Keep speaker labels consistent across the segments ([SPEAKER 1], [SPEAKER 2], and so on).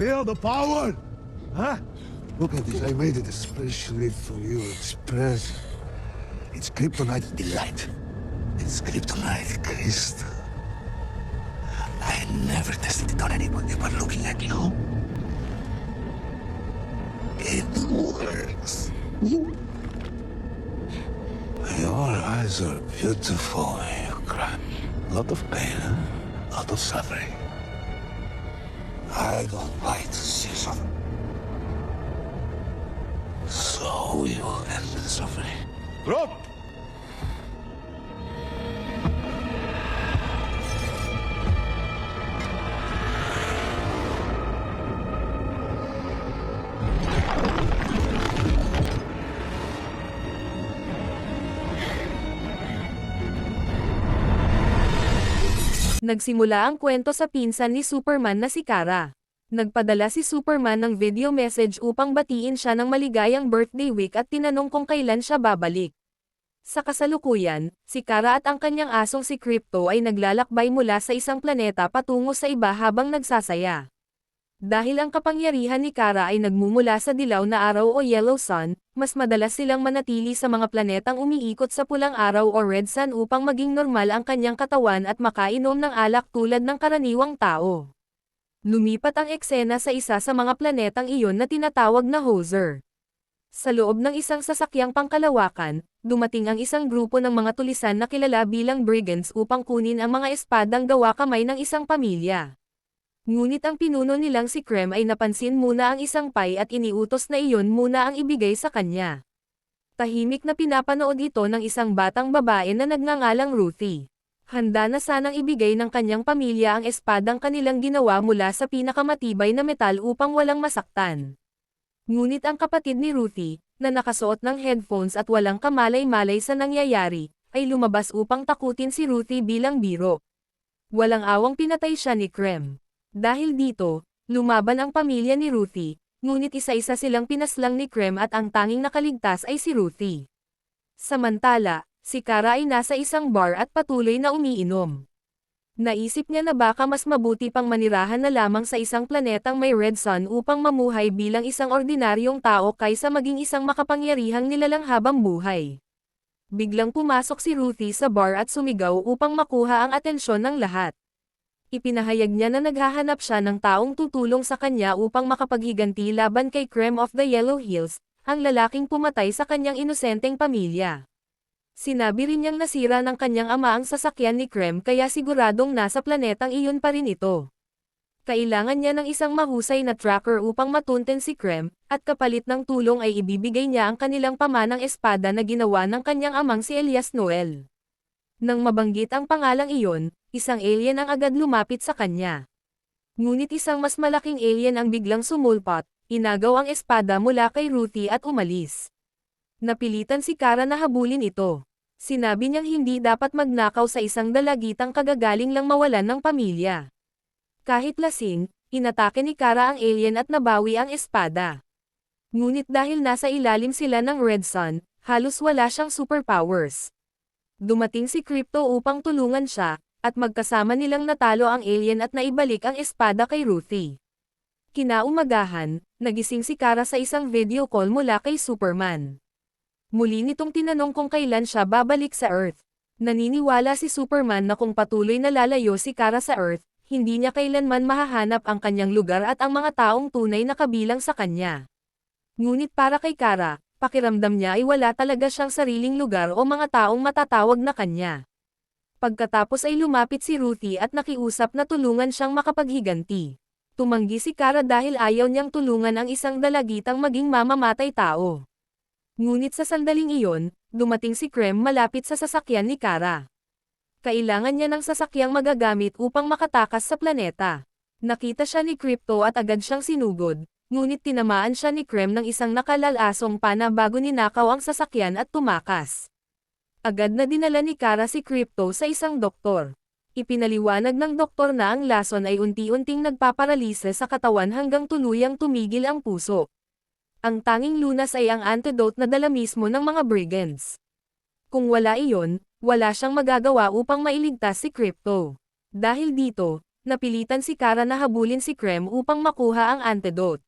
[SPEAKER 1] Feel the power? Huh? Look at this. I made it especially for you. Express. It's kryptonite delight. It's kryptonite crystal. I never tested it on anybody but looking at you. It works. Your eyes are beautiful. You cry. A lot of pain, huh? A lot of suffering. I don't like to see suffering. So we will end the suffering. Drop!
[SPEAKER 2] Nagsimula ang kwento sa pinsan ni Superman na si Kara. Nagpadala si Superman ng video message upang batiin siya ng maligayang birthday week at tinanong kung kailan siya babalik. Sa kasalukuyan, si Kara at ang kanyang asong si Krypto ay naglalakbay mula sa isang planeta patungo sa iba habang nagsasaya. Dahil ang kapangyarihan ni Kara ay nagmumula sa dilaw na araw o yellow sun, mas madalas silang manatili sa mga planetang umiikot sa pulang araw o red sun upang maging normal ang kanyang katawan at makainom ng alak tulad ng karaniwang tao. Lumipat ang eksena sa isa sa mga planetang iyon na tinatawag na Hoser. Sa loob ng isang sasakyang pangkalawakan, dumating ang isang grupo ng mga tulisan na kilala bilang brigands upang kunin ang mga espadang gawa kamay ng isang pamilya. Ngunit ang pinuno nilang si Krem ay napansin muna ang isang pay at iniutos na iyon muna ang ibigay sa kanya. Tahimik na pinapanood ito ng isang batang babae na nagngangalang Ruthie. Handa na sanang ibigay ng kanyang pamilya ang espadang kanilang ginawa mula sa pinakamatibay na metal upang walang masaktan. Ngunit ang kapatid ni Ruthie, na nakasuot ng headphones at walang kamalay-malay sa nangyayari, ay lumabas upang takutin si Ruthie bilang biro. Walang awang pinatay siya ni Krem. Dahil dito, lumaban ang pamilya ni Ruthie, ngunit isa-isa silang pinaslang ni Krem at ang tanging nakaligtas ay si Ruthie. Samantala, si Kara ay nasa isang bar at patuloy na umiinom. Naisip niya na baka mas mabuti pang manirahan na lamang sa isang planetang may red sun upang mamuhay bilang isang ordinaryong tao kaysa maging isang makapangyarihang nilalang habang buhay. Biglang pumasok si Ruthie sa bar at sumigaw upang makuha ang atensyon ng lahat. Ipinahayag niya na naghahanap siya ng taong tutulong sa kanya upang makapaghiganti laban kay Krem of the Yellow Hills, ang lalaking pumatay sa kanyang inosenteng pamilya. Sinabi rin niyang nasira ng kanyang ama ang sasakyan ni Krem kaya siguradong nasa planetang iyon pa rin ito. Kailangan niya ng isang mahusay na tracker upang matunten si Krem, at kapalit ng tulong ay ibibigay niya ang kanilang pamanang espada na ginawa ng kanyang amang si Elias Noel. Nang mabanggit ang pangalang iyon, isang alien ang agad lumapit sa kanya. Ngunit isang mas malaking alien ang biglang sumulpot, inagaw ang espada mula kay Ruthie at umalis. Napilitan si Kara na habulin ito. Sinabi niyang hindi dapat magnakaw sa isang dalagitang kagagaling lang mawalan ng pamilya. Kahit lasing, inatake ni Kara ang alien at nabawi ang espada. Ngunit dahil nasa ilalim sila ng Red Sun, halos wala siyang superpowers. Dumating si Krypto upang tulungan siya, at magkasama nilang natalo ang alien at naibalik ang espada kay Ruthie. Kinaumagahan, nagising si Kara sa isang video call mula kay Superman. Muli nitong tinanong kung kailan siya babalik sa Earth. Naniniwala si Superman na kung patuloy na lalayo si Kara sa Earth, hindi niya kailanman mahahanap ang kanyang lugar at ang mga taong tunay na kabilang sa kanya. Ngunit para kay Kara, pakiramdam niya ay wala talaga siyang sariling lugar o mga taong matatawag na kanya. Pagkatapos ay lumapit si Ruthie at nakiusap na tulungan siyang makapaghiganti. Tumanggi si Kara dahil ayaw niyang tulungan ang isang dalagitang maging mamamatay tao. Ngunit sa sandaling iyon, dumating si Krem malapit sa sasakyan ni Kara. Kailangan niya ng sasakyang magagamit upang makatakas sa planeta. Nakita siya ni Krypto at agad siyang sinugod, ngunit tinamaan siya ni Krem ng isang nakalalasong pana bago ninakaw ang sasakyan at tumakas. Agad na dinala ni Kara si Krypto sa isang doktor. Ipinaliwanag ng doktor na ang lason ay unti-unting nagpaparalisa sa katawan hanggang tuluyang tumigil ang puso. Ang tanging lunas ay ang antidote na dala mismo ng mga brigands. Kung wala iyon, wala siyang magagawa upang mailigtas si Krypto. Dahil dito, napilitan si Kara na habulin si Krem upang makuha ang antidote.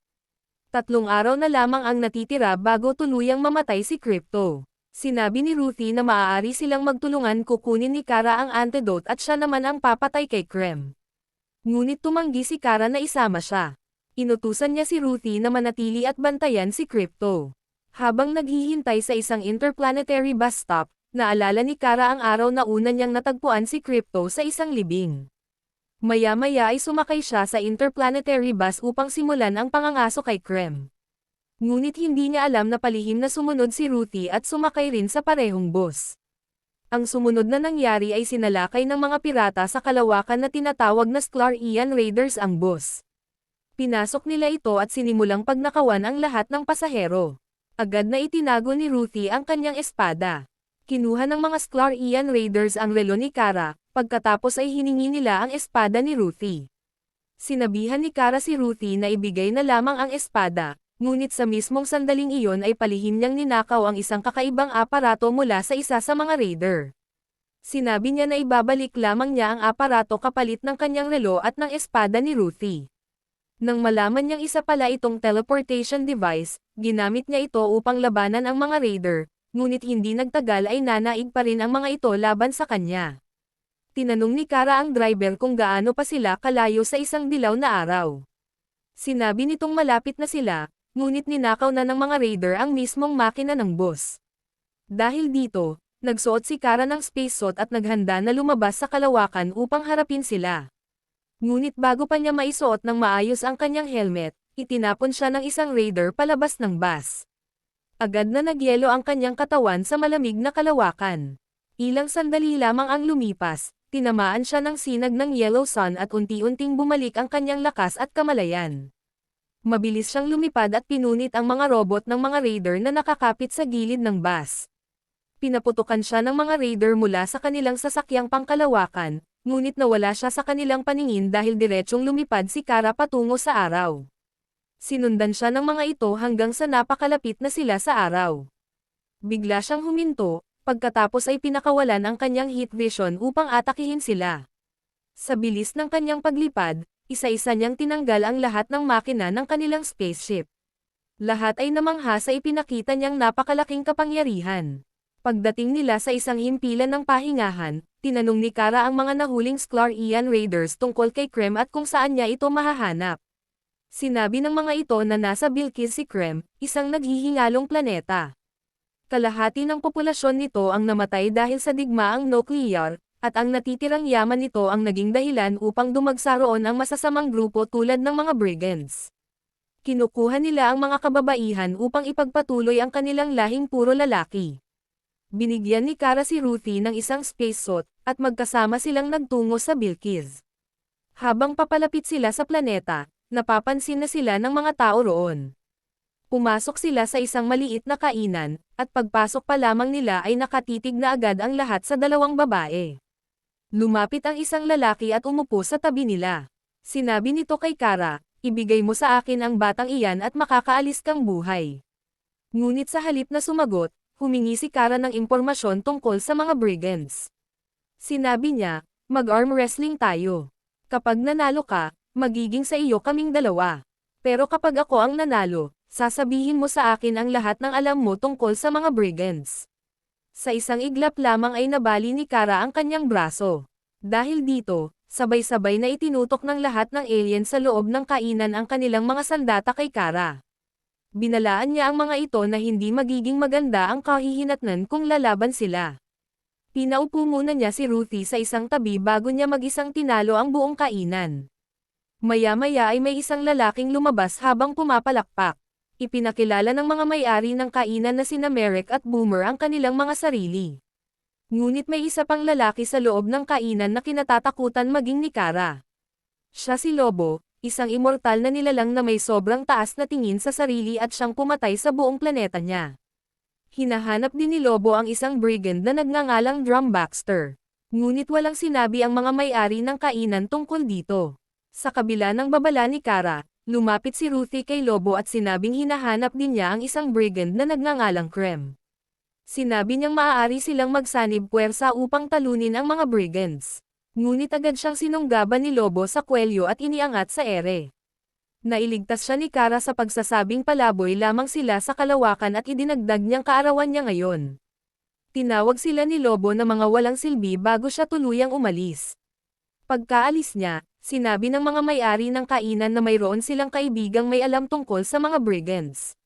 [SPEAKER 2] 3 araw na lamang ang natitira bago tuluyang mamatay si Crypto. Sinabi ni Ruthie na maaari silang magtulungan kukunin ni Kara ang antidote at siya naman ang papatay kay Krem. Ngunit tumanggi si Kara na isama siya. Inutusan niya si Ruthie na manatili at bantayan si Crypto. Habang naghihintay sa isang interplanetary bus stop, naalala ni Kara ang araw na una niyang natagpuan si Crypto sa isang libing. Maya-maya ay sumakay siya sa interplanetary bus upang simulan ang pangangaso kay Krem. Ngunit hindi niya alam na palihim na sumunod si Ruthie at sumakay rin sa parehong bus. Ang sumunod na nangyari ay sinalakay ng mga pirata sa kalawakan na tinatawag na Sklarian Raiders ang bus. Pinasok nila ito at sinimulang pagnakawan ang lahat ng pasahero. Agad na itinago ni Ruthie ang kanyang espada. Kinuha ng mga Sklarian Raiders ang relo ni Kara, pagkatapos ay hiningi nila ang espada ni Ruthie. Sinabihan ni Kara si Ruthie na ibigay na lamang ang espada, ngunit sa mismong sandaling iyon ay palihim niyang ninakaw ang isang kakaibang aparato mula sa isa sa mga raider. Sinabi niya na ibabalik lamang niya ang aparato kapalit ng kanyang relo at ng espada ni Ruthie. Nang malaman niyang isa pala itong teleportation device, ginamit niya ito upang labanan ang mga raider, ngunit hindi nagtagal ay nanaig pa rin ang mga ito laban sa kanya. Tinanong ni Kara ang driver kung gaano pa sila kalayo sa isang dilaw na araw. Sinabi nitong malapit na sila, ngunit ninakaw na ng mga raider ang mismong makina ng bus. Dahil dito, nagsuot si Kara ng spacesuit at naghanda na lumabas sa kalawakan upang harapin sila. Ngunit bago pa niya maisuot ng maayos ang kanyang helmet, itinapon siya ng isang raider palabas ng bus. Agad na nagyelo ang kanyang katawan sa malamig na kalawakan. Ilang sandali lamang ang lumipas, tinamaan siya ng sinag ng yellow sun at unti-unting bumalik ang kanyang lakas at kamalayan. Mabilis siyang lumipad at pinunit ang mga robot ng mga raider na nakakapit sa gilid ng bus. Pinaputukan siya ng mga raider mula sa kanilang sasakyang pangkalawakan, ngunit nawala siya sa kanilang paningin dahil diretsyong lumipad si Kara patungo sa araw. Sinundan siya ng mga ito hanggang sa napakalapit na sila sa araw. Bigla siyang huminto, pagkatapos ay pinakawalan ang kanyang heat vision upang atakihin sila. Sa bilis ng kanyang paglipad, isa-isa niyang tinanggal ang lahat ng makina ng kanilang spaceship. Lahat ay namangha sa ipinakita niyang napakalaking kapangyarihan. Pagdating nila sa isang himpilan ng pahingahan, tinanong ni Kara ang mga nahuling Sklarian Raiders tungkol kay Krem at kung saan niya ito mahahanap. Sinabi ng mga ito na nasa Bilqis si Krem, isang naghihingalong planeta. Kalahati ng populasyon nito ang namatay dahil sa digmaang nuclear, at ang natitirang yaman nito ang naging dahilan upang dumagsa roon ang masasamang grupo tulad ng mga brigands. Kinukuha nila ang mga kababaihan upang ipagpatuloy ang kanilang lahing puro lalaki. Binigyan ni Kara si Ruthie ng isang spacesuit, at magkasama silang nagtungo sa Bilqis. Habang papalapit sila sa planeta, napapansin na sila ng mga tao roon. Pumasok sila sa isang maliit na kainan, at pagpasok pa lamang nila ay nakatitig na agad ang lahat sa dalawang babae. Lumapit ang isang lalaki at umupo sa tabi nila. Sinabi nito kay Kara, ibigay mo sa akin ang batang iyan at makakaalis kang buhay. Ngunit sa halip na sumagot, humingi si Kara ng impormasyon tungkol sa mga brigands. Sinabi niya, mag-arm wrestling tayo. Kapag nanalo ka, magiging sa iyo kaming dalawa. Pero kapag ako ang nanalo, sasabihin mo sa akin ang lahat ng alam mo tungkol sa mga brigands. Sa isang iglap lamang ay nabali ni Kara ang kanyang braso. Dahil dito, sabay-sabay na itinutok ng lahat ng alien sa loob ng kainan ang kanilang mga sandata kay Kara. Binalaan niya ang mga ito na hindi magiging maganda ang kahihinatnan kung lalaban sila. Pinaupo muna niya si Ruthie sa isang tabi bago niya mag-isang tinalo ang buong kainan. Maya-maya ay may isang lalaking lumabas habang pumapalakpak. Ipinakilala ng mga may-ari ng kainan na sina Merrick at Boomer ang kanilang mga sarili. Ngunit may isa pang lalaki sa loob ng kainan na kinatatakutan maging ni Kara. Siya si Lobo, isang immortal na nilalang na may sobrang taas na tingin sa sarili at siyang pumatay sa buong planeta niya. Hinahanap din ni Lobo ang isang brigand na nagngangalang Drum Baxter. Ngunit walang sinabi ang mga may-ari ng kainan tungkol dito. Sa kabila ng babala ni Kara, lumapit si Ruthie kay Lobo at sinabing hinahanap din niya ang isang brigand na nagngangalang Krem. Sinabi niyang maaari silang magsanib puwersa upang talunin ang mga brigands. Ngunit agad siyang sinunggaban ni Lobo sa kwelyo at iniangat sa ere. Nailigtas siya ni Kara sa pagsasabing palaboy lamang sila sa kalawakan at idinagdag niyang kaarawan niya ngayon. Tinawag sila ni Lobo na mga walang silbi bago siya tuluyang umalis. Pagkaalis niya, sinabi ng mga may-ari ng kainan na mayroon silang kaibigang may alam tungkol sa mga brigands.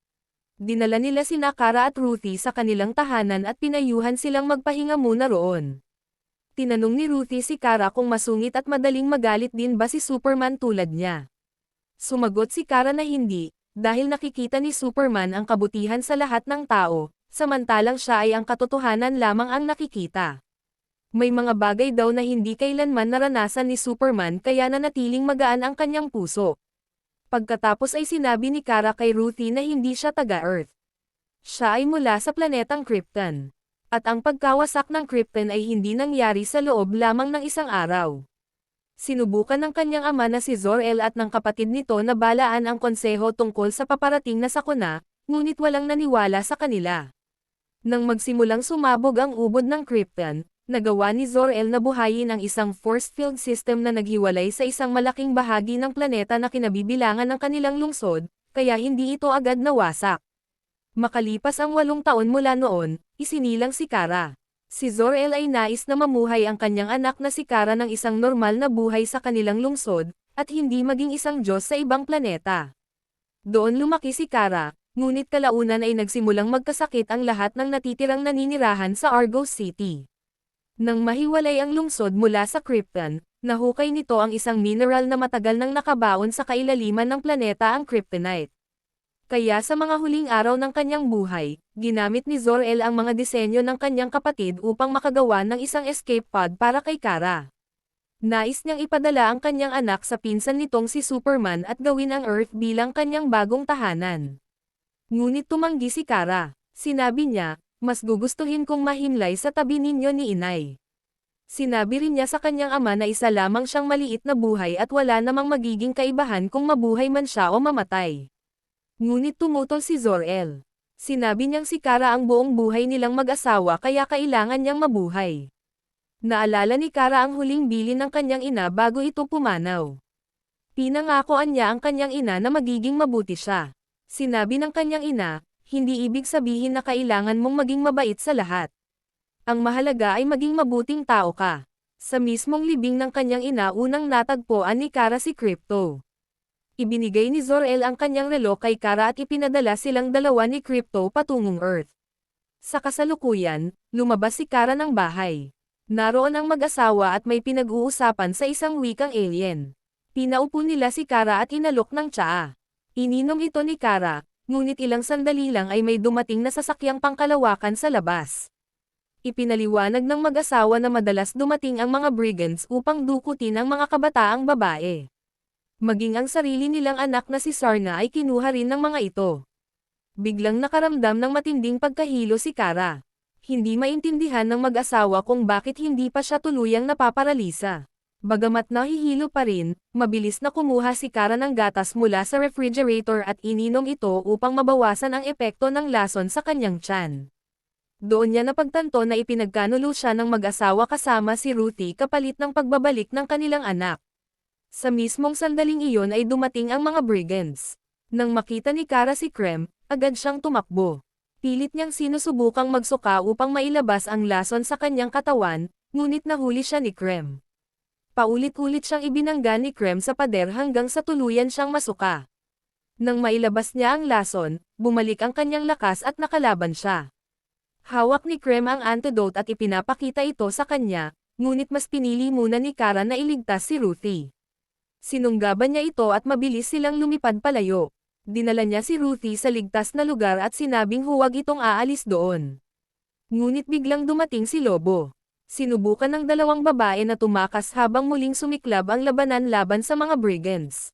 [SPEAKER 2] Dinala nila sina Kara at Ruthie sa kanilang tahanan at pinayuhan silang magpahinga muna roon. Tinanong ni Ruthie si Kara kung masungit at madaling magalit din ba si Superman tulad niya. Sumagot si Kara na hindi, dahil nakikita ni Superman ang kabutihan sa lahat ng tao, samantalang siya ay ang katotohanan lamang ang nakikita. May mga bagay daw na hindi kailanman naranasan ni Superman kaya nanatiling magaan ang kanyang puso. Pagkatapos ay sinabi ni Kara kay Ruthie na hindi siya taga-Earth. Siya ay mula sa planetang Krypton. At ang pagkawasak ng Krypton ay hindi nangyari sa loob lamang ng isang araw. Sinubukan ng kanyang ama na si Zor-El at ng kapatid nito na balaan ang konseho tungkol sa paparating na sakuna, ngunit walang naniwala sa kanila. Nang magsimulang sumabog ang ubod ng Krypton, nagawa ni Zor-El na buhayin ang isang force field system na naghiwalay sa isang malaking bahagi ng planeta na kinabibilangan ng kanilang lungsod, kaya hindi ito agad nawasak. Makalipas ang 8 taon mula noon, isinilang si Kara. Si Zor-El ay nais na mamuhay ang kanyang anak na si Kara ng isang normal na buhay sa kanilang lungsod, at hindi maging isang Diyos sa ibang planeta. Doon lumaki si Kara, ngunit kalaunan ay nagsimulang magkasakit ang lahat ng natitirang naninirahan sa Argos City. Nang mahiwalay ang lungsod mula sa Krypton, nahukay nito ang isang mineral na matagal nang nakabaon sa kailaliman ng planeta ang Kryptonite. Kaya sa mga huling araw ng kanyang buhay, ginamit ni Zor-El ang mga disenyo ng kanyang kapatid upang makagawa ng isang escape pod para kay Kara. Nais niyang ipadala ang kanyang anak sa pinsan nitong si Superman at gawin ang Earth bilang kanyang bagong tahanan. Ngunit tumanggi si Kara. Sinabi niya, mas gugustuhin kong mahimlay sa tabi ninyo ni Inay. Sinabi rin niya sa kanyang ama na isa lamang siyang maliit na buhay at wala namang magiging kaibahan kung mabuhay man siya o mamatay. Ngunit tumutol si Zor-El. Sinabi niyang si Kara ang buong buhay nilang mag-asawa kaya kailangan niyang mabuhay. Naalala ni Kara ang huling bilin ng kanyang ina bago ito pumanaw. Pinangakoan niya ang kanyang ina na magiging mabuti siya. Sinabi ng kanyang ina, hindi ibig sabihin na kailangan mong maging mabait sa lahat. Ang mahalaga ay maging mabuting tao ka. Sa mismong libing ng kanyang ina unang natagpuan ni Kara si Krypto. Ibinigay ni Zor-El ang kanyang relo kay Kara at ipinadala silang dalawa ni Krypto patungong Earth. Sa kasalukuyan, lumabas si Kara ng bahay. Naroon ang mag-asawa at may pinag-uusapan sa isang wikang alien. Pinaupo nila si Kara at inalok ng tsaa. Ininom ito ni Kara, ngunit ilang sandali lang ay may dumating na sasakyang pangkalawakan sa labas. Ipinaliwanag ng mag-asawa na madalas dumating ang mga brigands upang dukutin ang mga kabataang babae. Maging ang sarili nilang anak na si Sarna ay kinuha rin ng mga ito. Biglang nakaramdam ng matinding pagkahilo si Kara. Hindi maintindihan ng mag-asawa kung bakit hindi pa siya tuluyang napaparalisa. Bagamat nahihilo pa rin, mabilis na kumuha si Kara ng gatas mula sa refrigerator at ininom ito upang mabawasan ang epekto ng lason sa kanyang tiyan. Doon niya napagtanto na ipinagkanulo siya ng mag-asawa kasama si Ruthie kapalit ng pagbabalik ng kanilang anak. Sa mismong sandaling iyon ay dumating ang mga brigands. Nang makita ni Kara si Krem, agad siyang tumakbo. Pilit niyang sinusubukang magsuka upang mailabas ang lason sa kanyang katawan, ngunit nahuli siya ni Krem. Paulit-ulit siyang ibinangga ni Krem sa pader hanggang sa tuluyan siyang masuka. Nang mailabas niya ang lason, bumalik ang kanyang lakas at nakalaban siya. Hawak ni Krem ang antidote at ipinapakita ito sa kanya, ngunit mas pinili muna ni Kara na iligtas si Ruthie. Sinunggaban niya ito at mabilis silang lumipad palayo. Dinala niya si Ruthie sa ligtas na lugar at sinabing huwag itong aalis doon. Ngunit biglang dumating si Lobo. Sinubukan ng dalawang babae na tumakas habang muling sumiklab ang labanan laban sa mga brigands.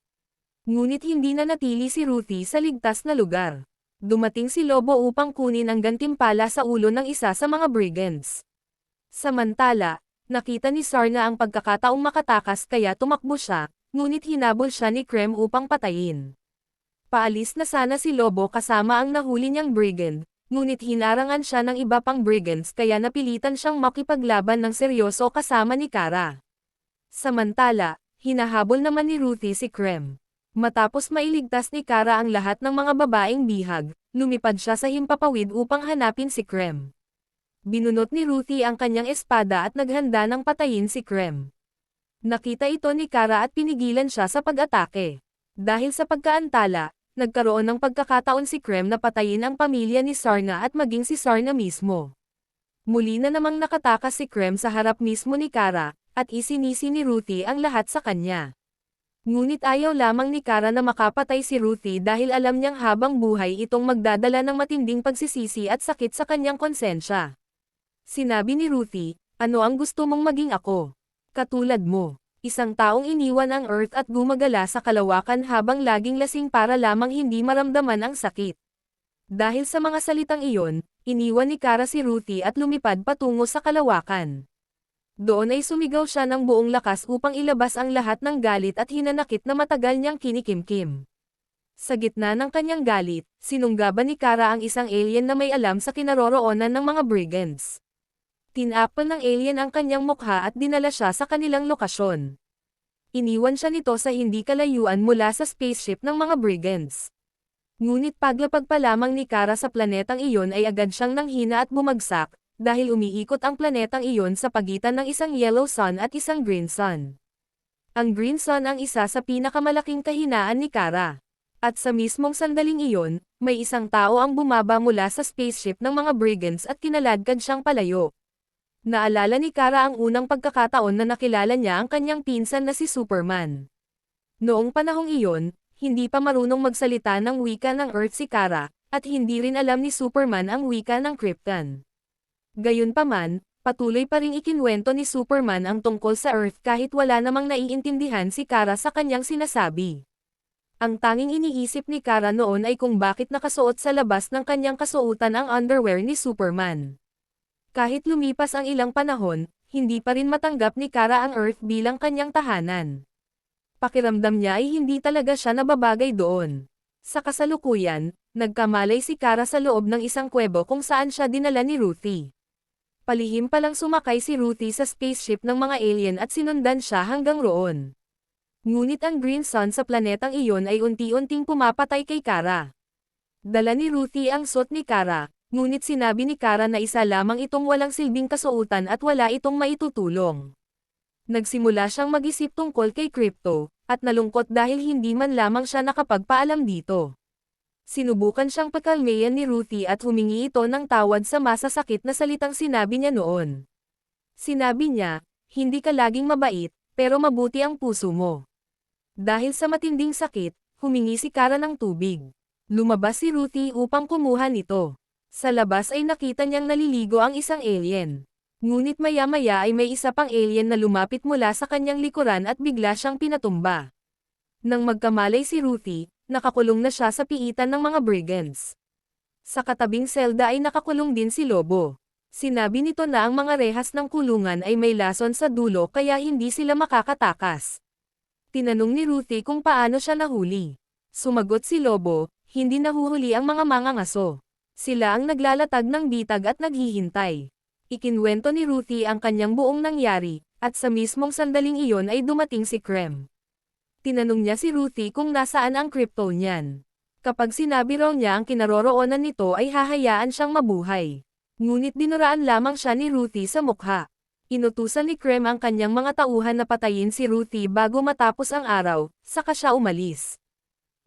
[SPEAKER 2] Ngunit hindi na natili si Ruthie sa ligtas na lugar. Dumating si Lobo upang kunin ang gantimpala sa ulo ng isa sa mga brigands. Samantala, nakita ni Sarna ang pagkakataong makatakas kaya tumakbo siya, ngunit hinabol siya ni Krem upang patayin. Paalis na sana si Lobo kasama ang nahuli niyang brigand, ngunit hinarangan siya ng iba pang brigands kaya napilitan siyang makipaglaban ng seryoso kasama ni Kara. Samantala, hinahabol naman ni Ruthie si Krem. Matapos mailigtas ni Kara ang lahat ng mga babaeng bihag, lumipad siya sa himpapawid upang hanapin si Krem. Binunot ni Ruthie ang kanyang espada at naghanda ng patayin si Krem. Nakita ito ni Kara at pinigilan siya sa pag-atake. Dahil sa pagkaantala, nagkaroon ng pagkakataon si Krem na patayin ang pamilya ni Sarna at maging si Sarna mismo. Muli na namang nakatakas si Krem sa harap mismo ni Kara, at isinisi ni Ruthie ang lahat sa kanya. Ngunit ayaw lamang ni Kara na makapatay si Ruthie dahil alam niyang habang buhay itong magdadala ng matinding pagsisisi at sakit sa kanyang konsensya. Sinabi ni Ruthie, "Ano ang gusto mong maging ako? Katulad mo, isang taong iniwan ang Earth at gumagala sa kalawakan habang laging lasing para lamang hindi maramdaman ang sakit." Dahil sa mga salitang iyon, iniwan ni Kara si Ruthie at lumipad patungo sa kalawakan. Doon ay sumigaw siya ng buong lakas upang ilabas ang lahat ng galit at hinanakit na matagal niyang kinikimkim. Sa gitna ng kanyang galit, sinunggaban ni Kara ang isang alien na may alam sa kinaroroonan ng mga brigands. Tinapal ng alien ang kanyang mukha at dinala siya sa kanilang lokasyon. Iniwan siya nito sa hindi kalayuan mula sa spaceship ng mga brigands. Ngunit paglapag pa lamang ni Kara sa planetang iyon ay agad siyang nanghina at bumagsak, dahil umiikot ang planetang iyon sa pagitan ng isang yellow sun at isang green sun. Ang green sun ang isa sa pinakamalaking kahinaan ni Kara. At sa mismong sandaling iyon, may isang tao ang bumaba mula sa spaceship ng mga brigands at kinaladkad siyang palayo. Naalala ni Kara ang unang pagkakataon na nakilala niya ang kanyang pinsan na si Superman. Noong panahong iyon, hindi pa marunong magsalita ng wika ng Earth si Kara, at hindi rin alam ni Superman ang wika ng Krypton. Gayunpaman, patuloy pa ring ikinwento ni Superman ang tungkol sa Earth kahit wala namang naiintindihan si Kara sa kanyang sinasabi. Ang tanging iniisip ni Kara noon ay kung bakit nakasuot sa labas ng kanyang kasuotan ang underwear ni Superman. Kahit lumipas ang ilang panahon, hindi pa rin matanggap ni Kara ang Earth bilang kanyang tahanan. Pakiramdam niya ay hindi talaga siya nababagay doon. Sa kasalukuyan, nagkamalay si Kara sa loob ng isang kuwebo kung saan siya dinala ni Ruthie. Palihim palang sumakay si Ruthie sa spaceship ng mga alien at sinundan siya hanggang roon. Ngunit ang green sun sa planetang iyon ay unti-unting pumapatay kay Kara. Dala ni Ruthie ang suit ni Kara, ngunit sinabi ni Kara na isa lamang itong walang silbing kasuotan at wala itong maitutulong. Nagsimula siyang mag-isip tungkol kay Krypto, at nalungkot dahil hindi man lamang siya nakapagpaalam dito. Sinubukan siyang pakalmayan ni Ruthie at humingi ito ng tawad sa masasakit na salitang sinabi niya noon. Sinabi niya, "Hindi ka laging mabait, pero mabuti ang puso mo." Dahil sa matinding sakit, humingi si Kara ng tubig. Lumabas si Ruthie upang kumuha nito. Sa labas ay nakita niyang naliligo ang isang alien. Ngunit maya-maya ay may isa pang alien na lumapit mula sa kanyang likuran at bigla siyang pinatumba. Nang magkamalay si Ruthie, nakakulong na siya sa piitan ng mga brigands. Sa katabing selda ay nakakulong din si Lobo. Sinabi nito na ang mga rehas ng kulungan ay may lason sa dulo kaya hindi sila makakatakas. Tinanong ni Ruthie kung paano siya nahuli. Sumagot si Lobo, "Hindi nahuhuli ang mga mangangaso. Sila ang naglalatag ng bitag at naghihintay." Ikinwento ni Ruthie ang kanyang buong nangyari, at sa mismong sandaling iyon ay dumating si Krem. Tinanong niya si Ruthie kung nasaan ang Krypton niyan. Kapag sinabi raw niya ang kinaroroonan nito ay hahayaan siyang mabuhay. Ngunit dinuraan lamang siya ni Ruthie sa mukha. Inutusan ni Krem ang kanyang mga tauhan na patayin si Ruthie bago matapos ang araw, saka siya umalis.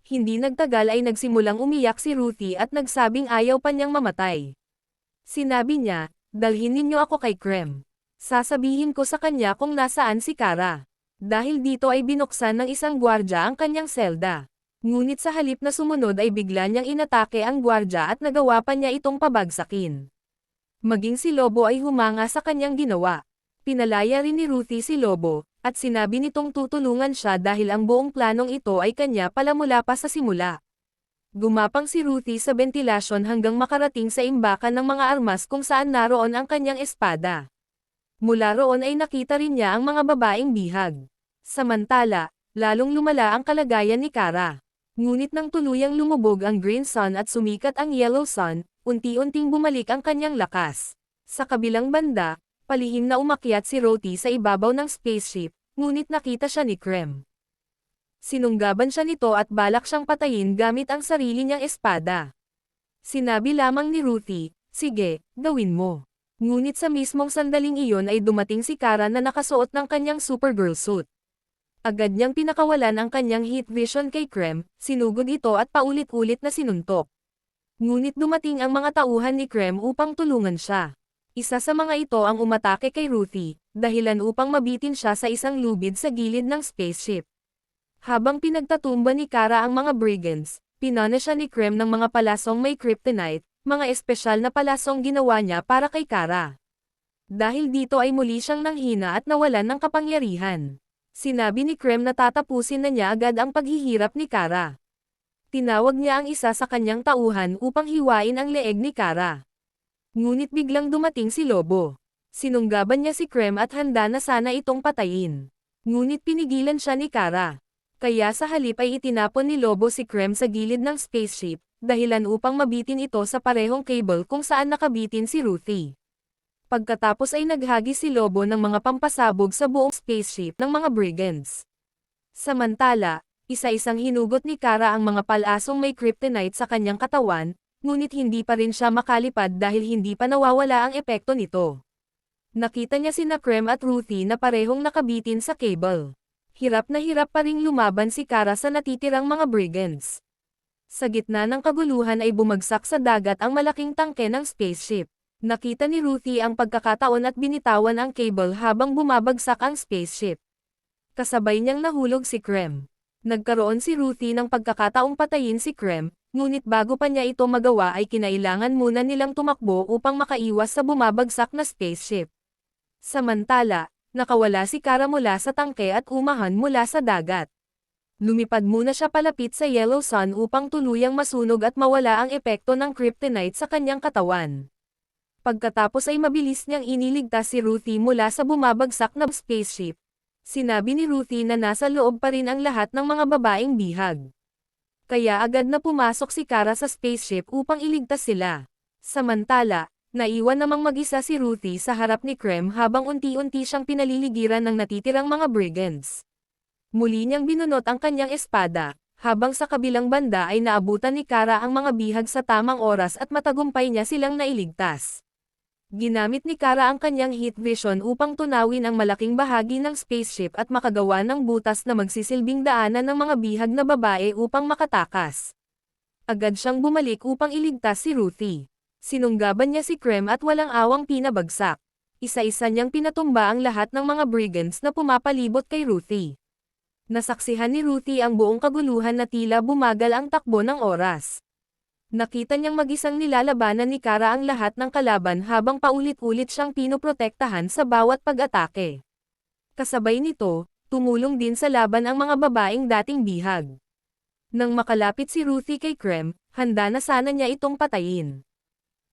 [SPEAKER 2] Hindi nagtagal ay nagsimulang umiyak si Ruthie at nagsabing ayaw pa niyang mamatay. Sinabi niya, "Dalhin ninyo ako kay Krem. Sasabihin ko sa kanya kung nasaan si Kara." Dahil dito ay binuksan ng isang gwardya ang kanyang selda. Ngunit sa halip na sumunod ay bigla niyang inatake ang gwardya at nagawa pa niya itong pabagsakin. Maging si Lobo ay humanga sa kanyang ginawa. Pinalaya rin ni Ruthie si Lobo, at sinabi nitong tutulungan siya dahil ang buong planong ito ay kanya pala mula pa sa simula. Gumapang si Ruthie sa bentilasyon hanggang makarating sa imbakan ng mga armas kung saan naroon ang kanyang espada. Mula roon ay nakita rin niya ang mga babaeng bihag. Samantala, lalong lumala ang kalagayan ni Kara. Ngunit nang tuluyang lumubog ang green sun at sumikat ang yellow sun, unti-unting bumalik ang kanyang lakas. Sa kabilang banda, palihim na umakyat si Ruthie sa ibabaw ng spaceship, ngunit nakita siya ni Krem. Sinunggaban siya nito at balak siyang patayin gamit ang sarili niyang espada. Sinabi lamang ni Ruthie, "Sige, gawin mo." Ngunit sa mismong sandaling iyon ay dumating si Kara na nakasuot ng kanyang Supergirl suit. Agad niyang pinakawalan ang kanyang heat vision kay Krem, sinugod ito at paulit-ulit na sinuntok. Ngunit dumating ang mga tauhan ni Krem upang tulungan siya. Isa sa mga ito ang umatake kay Ruthie, dahilan upang mabitin siya sa isang lubid sa gilid ng spaceship. Habang pinagtatumba ni Kara ang mga brigands, pinana siya ni Krem ng mga palasong may kryptonite, mga espesyal na palasong ginawa niya para kay Kara. Dahil dito ay muli siyang nanghina at nawalan ng kapangyarihan. Sinabi ni Krem na tatapusin na niya agad ang paghihirap ni Kara. Tinawag niya ang isa sa kanyang tauhan upang hiwain ang leeg ni Kara. Ngunit biglang dumating si Lobo. Sinunggaban niya si Krem at handa na sana itong patayin. Ngunit pinigilan siya ni Kara. Kaya sa halip ay itinapon ni Lobo si Krem sa gilid ng spaceship, dahilan upang mabitin ito sa parehong cable kung saan nakabitin si Ruthie. Pagkatapos ay naghagis si Lobo ng mga pampasabog sa buong spaceship ng mga brigands. Samantala, isa-isang hinugot ni Kara ang mga palasong may kryptonite sa kanyang katawan, ngunit hindi pa rin siya makalipad dahil hindi pa nawawala ang epekto nito. Nakita niya sina Krem at Ruthie na parehong nakabitin sa cable. Hirap na hirap pa ring lumaban si Kara sa natitirang mga brigands. Sa gitna ng kaguluhan ay bumagsak sa dagat ang malaking tangke ng spaceship. Nakita ni Ruthie ang pagkakataon at binitawan ang cable habang bumabagsak ang spaceship. Kasabay niyang nahulog si Krem. Nagkaroon si Ruthie ng pagkakataong patayin si Krem, ngunit bago pa niya ito magawa ay kinailangan muna nilang tumakbo upang makaiwas sa bumabagsak na spaceship. Samantala, nakawala si Kara mula sa tangke at umahan mula sa dagat. Lumipad muna siya palapit sa Yellow Sun upang tuluyang masunog at mawala ang epekto ng kryptonite sa kanyang katawan. Pagkatapos ay mabilis niyang iniligtas si Ruthie mula sa bumabagsak na spaceship. Sinabi ni Ruthie na nasa loob pa rin ang lahat ng mga babaeng bihag. Kaya agad na pumasok si Kara sa spaceship upang iligtas sila. Samantala, naiwan namang mag-isa si Ruthie sa harap ni Krem habang unti-unti siyang pinaliligiran ng natitirang mga brigands. Muli niyang binunot ang kanyang espada, habang sa kabilang banda ay naabutan ni Kara ang mga bihag sa tamang oras at matagumpay niya silang nailigtas. Ginamit ni Kara ang kanyang heat vision upang tunawin ang malaking bahagi ng spaceship at makagawa ng butas na magsisilbing daanan ng mga bihag na babae upang makatakas. Agad siyang bumalik upang iligtas si Ruthie. Sinunggaban niya si Krem at walang awang pinabagsak. Isa-isa niyang pinatumba ang lahat ng mga brigands na pumapalibot kay Ruthie. Nasaksihan ni Ruthie ang buong kaguluhan na tila bumagal ang takbo ng oras. Nakita niyang mag-isang nilalabanan ni Kara ang lahat ng kalaban habang paulit-ulit siyang pinoprotektahan sa bawat pag-atake. Kasabay nito, tumulong din sa laban ang mga babaeng dating bihag. Nang makalapit si Ruthie kay Krem, handa na sana niya itong patayin.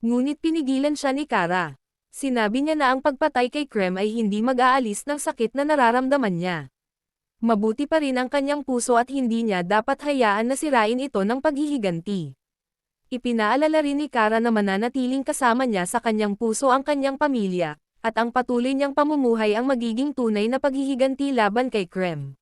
[SPEAKER 2] Ngunit pinigilan siya ni Kara. Sinabi niya na ang pagpatay kay Krem ay hindi mag-aalis ng sakit na nararamdaman niya. Mabuti pa rin ang kanyang puso at hindi niya dapat hayaan na sirain ito ng paghihiganti. Ipinaalala rin ni Kara na mananatiling kasama niya sa kanyang puso ang kanyang pamilya, at ang patuloy niyang pamumuhay ang magiging tunay na paghihiganti laban kay Krem.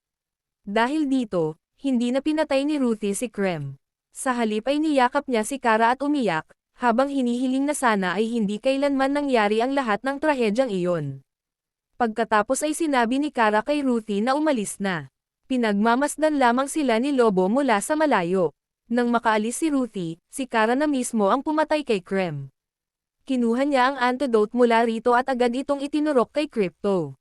[SPEAKER 2] Dahil dito, hindi na pinatay ni Ruthie si Krem. Sa halip ay niyakap niya si Kara at umiyak, habang hinihiling na sana ay hindi kailanman nangyari ang lahat ng trahedyang iyon. Pagkatapos ay sinabi ni Kara kay Ruthie na umalis na. Pinagmamasdan lamang sila ni Lobo mula sa malayo. Nang makaalis si Ruthie, si Kara na mismo ang pumatay kay Krem. Kinuha niya ang antidote mula rito at agad itong itinurok kay Crypto.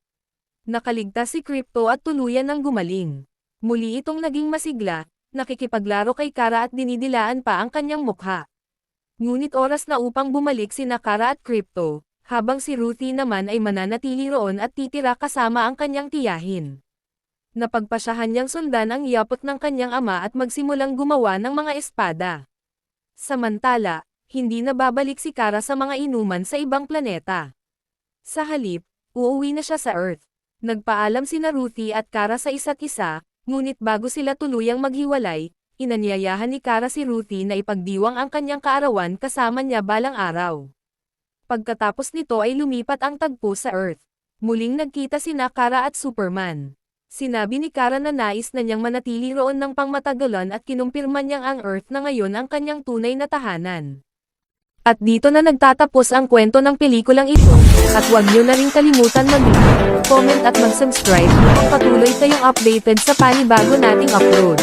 [SPEAKER 2] Nakaligtas si Crypto at tuluyan ng gumaling. Muli itong naging masigla, nakikipaglaro kay Kara at dinidilaan pa ang kanyang mukha. Ngunit oras na upang bumalik sina Kara at Crypto, habang si Ruthie naman ay mananatili roon at titira kasama ang kanyang tiyahin. Napagpasyahan niyang sundan ang yapot ng kanyang ama at magsimulang gumawa ng mga espada. Samantala, hindi na babalik si Kara sa mga inuman sa ibang planeta. Sa halip, uuwi na siya sa Earth. Nagpaalam sina Ruthie at Kara sa isa't isa, ngunit bago sila tuluyang maghiwalay, inanyayahan ni Kara si Ruthie na ipagdiwang ang kanyang kaarawan kasama niya balang araw. Pagkatapos nito ay lumipat ang tagpo sa Earth. Muling nagkita sina Kara at Superman. Sinabi ni Kara na nais na niyang manatili roon ng pangmatagalan at kinumpirma niyang ang Earth na ngayon ang kanyang tunay na tahanan. At dito na nagtatapos ang kwento ng pelikulang ito, at huwag niyo na rin kalimutan mag-like, comment at mag-subscribe upang patuloy kayong updated sa panibago nating upload.